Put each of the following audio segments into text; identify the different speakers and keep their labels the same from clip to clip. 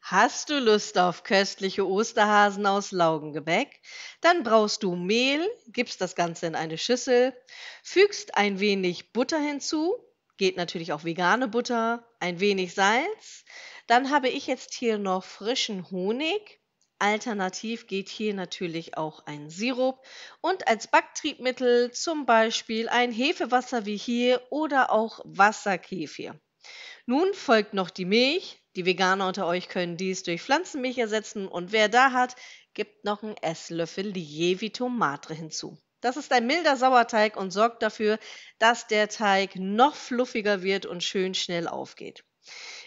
Speaker 1: Hast du Lust auf köstliche Osterhasen aus Laugengebäck? Dann brauchst du Mehl, gibst das Ganze in eine Schüssel, fügst ein wenig Butter hinzu, geht natürlich auch vegane Butter, ein wenig Salz. Dann habe ich jetzt hier noch frischen Honig. Alternativ geht hier natürlich auch ein Sirup und als Backtriebmittel zum Beispiel ein Hefewasser wie hier oder auch Wasserkefir. Nun folgt noch die Milch. Die Veganer unter euch können dies durch Pflanzenmilch ersetzen und wer da hat, gibt noch einen Esslöffel Lievito Madre hinzu. Das ist ein milder Sauerteig und sorgt dafür, dass der Teig noch fluffiger wird und schön schnell aufgeht.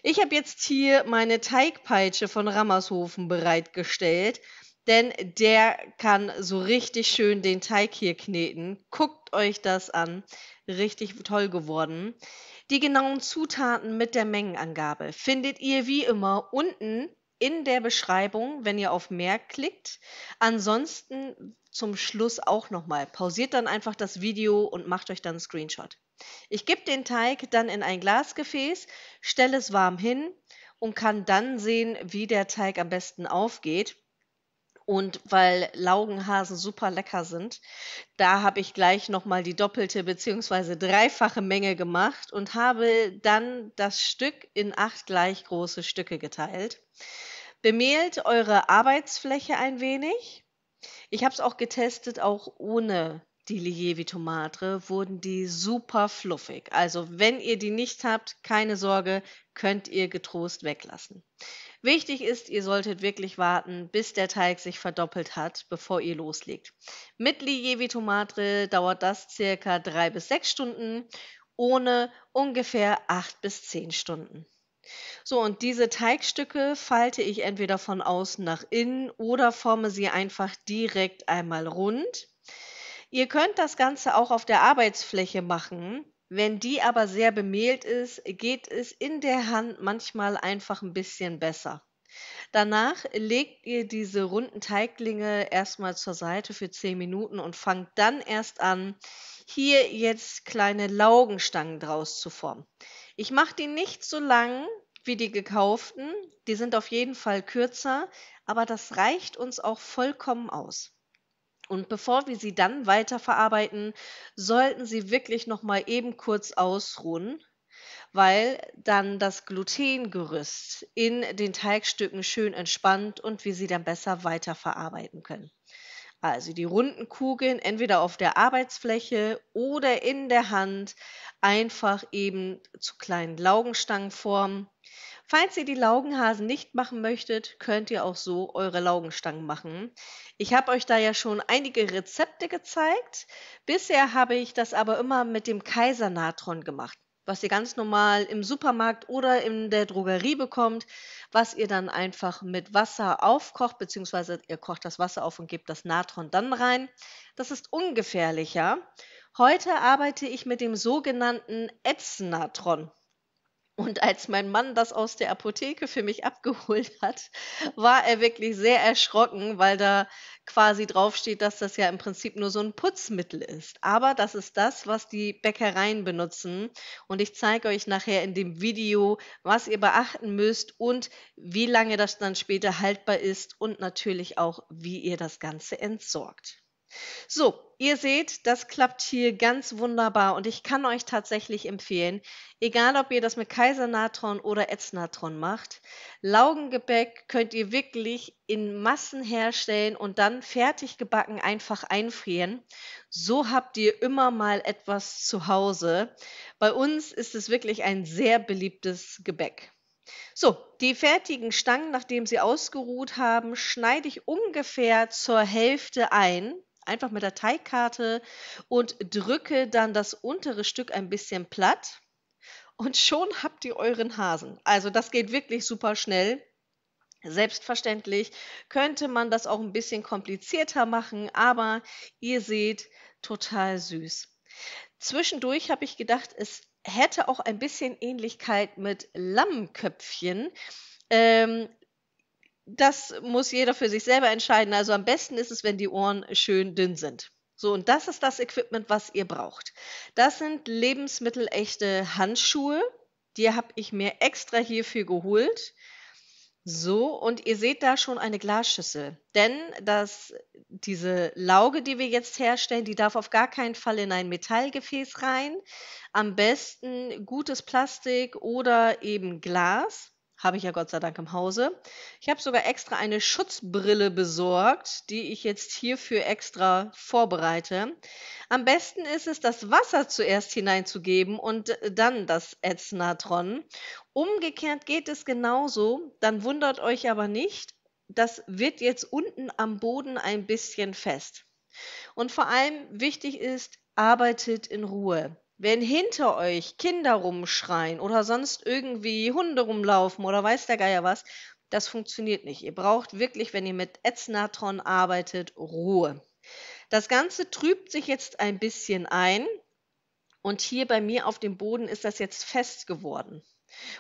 Speaker 1: Ich habe jetzt hier meine Teigpeitsche von Rammershofen bereitgestellt, denn der kann so richtig schön den Teig hier kneten. Guckt euch das an. Richtig toll geworden. Die genauen Zutaten mit der Mengenangabe findet ihr wie immer unten in der Beschreibung, wenn ihr auf Mehr klickt. Ansonsten zum Schluss auch nochmal. Pausiert dann einfach das Video und macht euch dann einen Screenshot. Ich gebe den Teig dann in ein Glasgefäß, stelle es warm hin und kann dann sehen, wie der Teig am besten aufgeht. Und weil Laugenhasen super lecker sind, da habe ich gleich noch mal die doppelte beziehungsweise dreifache Menge gemacht und habe dann das Stück in 8 gleich große Stücke geteilt. Bemehlt eure Arbeitsfläche ein wenig. Ich habe es auch getestet, auch ohne die Lievito Madre wurden die super fluffig. Also wenn ihr die nicht habt, keine Sorge, könnt ihr getrost weglassen. Wichtig ist, ihr solltet wirklich warten, bis der Teig sich verdoppelt hat, bevor ihr loslegt. Mit Lievito Madre dauert das circa 3 bis 6 Stunden, ohne ungefähr 8 bis 10 Stunden. So, und diese Teigstücke falte ich entweder von außen nach innen oder forme sie einfach direkt einmal rund. Ihr könnt das Ganze auch auf der Arbeitsfläche machen. Wenn die aber sehr bemehlt ist, geht es in der Hand manchmal einfach ein bisschen besser. Danach legt ihr diese runden Teiglinge erstmal zur Seite für 10 Minuten und fangt dann erst an, hier jetzt kleine Laugenstangen draus zu formen. Ich mache die nicht so lang wie die gekauften, die sind auf jeden Fall kürzer, aber das reicht uns auch vollkommen aus. Und bevor wir sie dann weiterverarbeiten, sollten sie wirklich noch mal eben kurz ausruhen, weil dann das Glutengerüst in den Teigstücken schön entspannt und wir sie dann besser weiterverarbeiten können. Also die runden Kugeln entweder auf der Arbeitsfläche oder in der Hand einfach eben zu kleinen Laugenstangen formen. Falls ihr die Laugenhasen nicht machen möchtet, könnt ihr auch so eure Laugenstangen machen. Ich habe euch da ja schon einige Rezepte gezeigt. Bisher habe ich das aber immer mit dem Kaisernatron gemacht, was ihr ganz normal im Supermarkt oder in der Drogerie bekommt, was ihr dann einfach mit Wasser aufkocht, beziehungsweise ihr kocht das Wasser auf und gebt das Natron dann rein. Das ist ungefährlicher. Heute arbeite ich mit dem sogenannten Ätznatron. Und als mein Mann das aus der Apotheke für mich abgeholt hat, war er wirklich sehr erschrocken, weil da quasi draufsteht, dass das ja im Prinzip nur so ein Putzmittel ist. Aber das ist das, was die Bäckereien benutzen. Und ich zeige euch nachher in dem Video, was ihr beachten müsst und wie lange das dann später haltbar ist und natürlich auch, wie ihr das Ganze entsorgt. So, ihr seht, das klappt hier ganz wunderbar und ich kann euch tatsächlich empfehlen, egal ob ihr das mit Kaisernatron oder Ätznatron macht, Laugengebäck könnt ihr wirklich in Massen herstellen und dann fertig gebacken einfach einfrieren. So habt ihr immer mal etwas zu Hause. Bei uns ist es wirklich ein sehr beliebtes Gebäck. So, die fertigen Stangen, nachdem sie ausgeruht haben, schneide ich ungefähr zur Hälfte ein, einfach mit der Teigkarte und drücke dann das untere Stück ein bisschen platt und schon habt ihr euren Hasen. Also das geht wirklich super schnell. Selbstverständlich könnte man das auch ein bisschen komplizierter machen, aber ihr seht, total süß. Zwischendurch habe ich gedacht, es hätte auch ein bisschen Ähnlichkeit mit Lammköpfchen. Ähm, Das muss jeder für sich selber entscheiden. Also am besten ist es, wenn die Ohren schön dünn sind. So, und das ist das Equipment, was ihr braucht. Das sind lebensmittelechte Handschuhe. Die habe ich mir extra hierfür geholt. So, und ihr seht da schon eine Glasschüssel. Denn diese Lauge, die wir jetzt herstellen, die darf auf gar keinen Fall in ein Metallgefäß rein. Am besten gutes Plastik oder eben Glas. Habe ich ja Gott sei Dank im Hause. Ich habe sogar extra eine Schutzbrille besorgt, die ich jetzt hierfür extra vorbereite. Am besten ist es, das Wasser zuerst hineinzugeben und dann das Ätznatron. Umgekehrt geht es genauso, dann wundert euch aber nicht, das wird jetzt unten am Boden ein bisschen fest. Und vor allem wichtig ist, arbeitet in Ruhe. Wenn hinter euch Kinder rumschreien oder sonst irgendwie Hunde rumlaufen oder weiß der Geier was, das funktioniert nicht. Ihr braucht wirklich, wenn ihr mit Ätznatron arbeitet, Ruhe. Das Ganze trübt sich jetzt ein bisschen ein und hier bei mir auf dem Boden ist das jetzt fest geworden.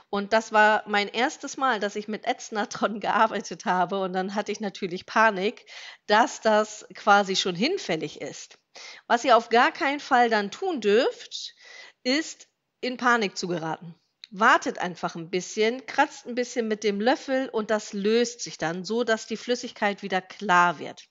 Speaker 1: Und das war mein erstes Mal, dass ich mit Ätznatron gearbeitet habe und dann hatte ich natürlich Panik, dass das quasi schon hinfällig ist. Was ihr auf gar keinen Fall dann tun dürft, ist in Panik zu geraten. Wartet einfach ein bisschen, kratzt ein bisschen mit dem Löffel und das löst sich dann, so dass die Flüssigkeit wieder klar wird.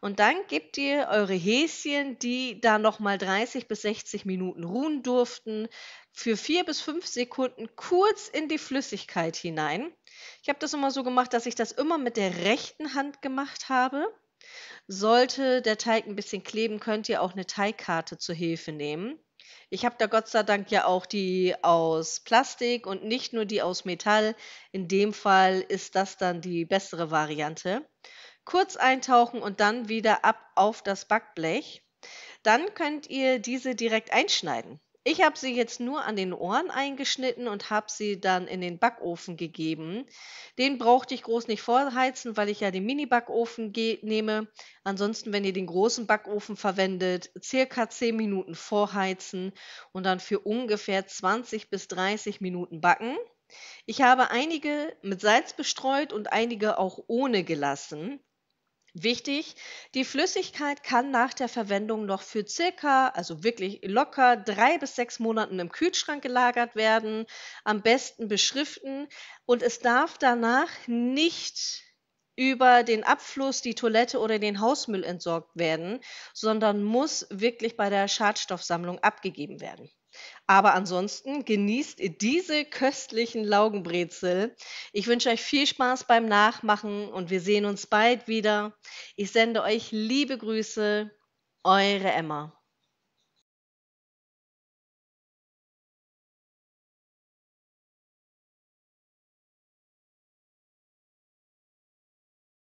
Speaker 1: Und dann gebt ihr eure Häschen, die da noch mal 30 bis 60 Minuten ruhen durften, für 4 bis 5 Sekunden kurz in die Flüssigkeit hinein. Ich habe das immer so gemacht, dass ich das immer mit der rechten Hand gemacht habe. Sollte der Teig ein bisschen kleben, könnt ihr auch eine Teigkarte zur Hilfe nehmen. Ich habe da Gott sei Dank ja auch die aus Plastik und nicht nur die aus Metall. In dem Fall ist das dann die bessere Variante. Kurz eintauchen und dann wieder ab auf das Backblech. Dann könnt ihr diese direkt einschneiden. Ich habe sie jetzt nur an den Ohren eingeschnitten und habe sie dann in den Backofen gegeben. Den brauchte ich groß nicht vorheizen, weil ich ja den Mini-Backofen nehme. Ansonsten, wenn ihr den großen Backofen verwendet, circa 10 Minuten vorheizen und dann für ungefähr 20 bis 30 Minuten backen. Ich habe einige mit Salz bestreut und einige auch ohne gelassen. Wichtig, die Flüssigkeit kann nach der Verwendung noch für circa, also wirklich locker 3 bis 6 Monaten im Kühlschrank gelagert werden, am besten beschriften und es darf danach nicht über den Abfluss, die Toilette oder den Hausmüll entsorgt werden, sondern muss wirklich bei der Schadstoffsammlung abgegeben werden. Aber ansonsten genießt diese köstlichen Laugenbrezel. Ich wünsche euch viel Spaß beim Nachmachen und wir sehen uns bald wieder. Ich sende euch liebe Grüße, eure Emma.